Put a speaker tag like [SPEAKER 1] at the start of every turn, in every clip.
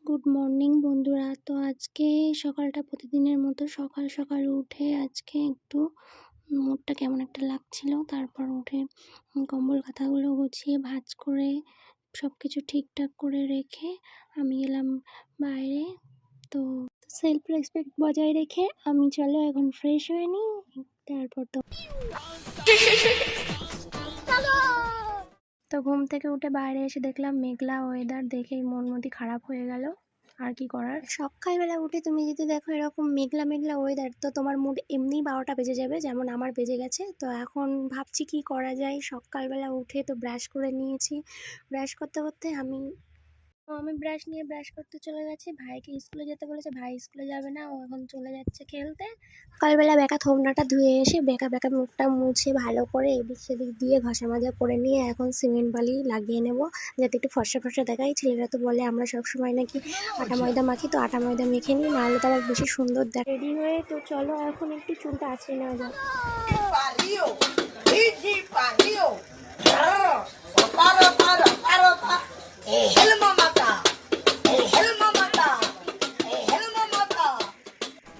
[SPEAKER 1] Good morning বন্ধুরা। তো আজকে সকালটা প্রতিদিনের মতো সকাল সকাল উঠে আজকে একটু মুডটা কেমন একটা লাগছিল। তারপর উঠে কম্বল কাঁথাগুলো গুছিয়ে ভাঁজ করে সব কিছু ঠিকঠাক করে রেখে আমি এলাম বাইরে। তো সেলফ রেসপেক্ট বজায় রেখে আমি চলো এখন ফ্রেশ হয়ে নিই। তারপর তো ঘুম থেকে উঠে বাইরে এসে দেখলাম মেঘলা ওয়েদার, দেখেই মন মতি খারাপ হয়ে গেল। আর কি করার, সকালবেলা উঠে তুমি যদি দেখো এরকম মেঘলা মেঘলা ওয়েদার, তো তোমার মুড এমনিই 12টা বেজে যাবে, যেমন আমার বেজে গেছে। তো এখন ভাবছি কি করা যায়। সকালবেলা উঠে তো ব্রাশ করে নিয়েছি, ব্রাশ করতে করতে আমি ব্রাশ করতে চলে গেছি। ভাইকে স্কুলে যেতে বলেছে, ভাই স্কুলে যাবে না, ও এখন চলে যাচ্ছে খেলতে। সকালবেলা বেকা থোবনাটা ধুয়ে এসে বেকা বেকা মুখটা মুছে ভালো করে এদিক সেদিক দিয়ে ঘষা মাজা করে নিয়ে এখন সিমেন্ট বালি লাগিয়ে নেব, যাতে একটু ফর্সা ফর্সা দেখায়। ছেলেরা তো বলে আমরা সবসময় নাকি আটা ময়দা মাখি, তো আটা ময়দা মেখে নিই, নাহলে তো আবার বেশি সুন্দর দেখ। রেডি হয়ে তো চলো এখন একটু চুলটা আঁচড়ে নেওয়া যাক।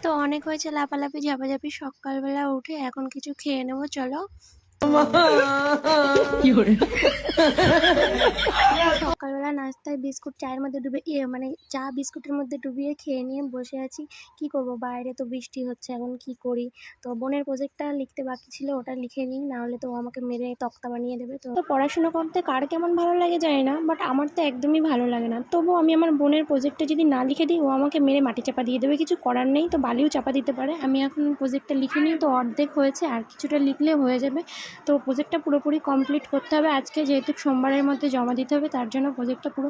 [SPEAKER 1] তো অনেক হয়েছে লাপালাপি ঝাপাঝাপি, সকালবেলা উঠে এখন কিছু খেয়ে নেবো, চলো। সকালবেলা নাস্তায় বিস্কুট চায়ের মধ্যে চা বিস্কুটের মধ্যে ডুবিয়ে খেয়ে নিয়ে বসে আছি। কি করব, বাইরে তো বৃষ্টি হচ্ছে, এখন কি করি। তো বোনের প্রজেক্টটা লিখতে বাকি ছিল, ওটা লিখে নিই, নাহলে তো ও আমাকে মেরে তক্তা বানিয়ে দেবে। তো পড়াশোনা করতে কার কেমন ভালো লাগে যায় না, বাট আমার তো একদমই ভালো লাগে না। তবু আমি আমার বোনের প্রজেক্টটা যদি না লিখে দিই, ও আমাকে মেরে মাটি চাপা দিয়ে দেবে, কিছু করার নেই। তো বালিও চাপা দিতে পারে। আমি এখন প্রজেক্টটা লিখে নিই, তো অর্ধেক হয়েছে, আর কিছুটা লিখলে হয়ে যাবে। তো প্রজেক্টটা পুরোপুরি কমপ্লিট করতে হবে আজকে, যেহেতু সোমবারের মধ্যে জমা দিতে হবে, তার জন্য প্রজেক্টটা পুরো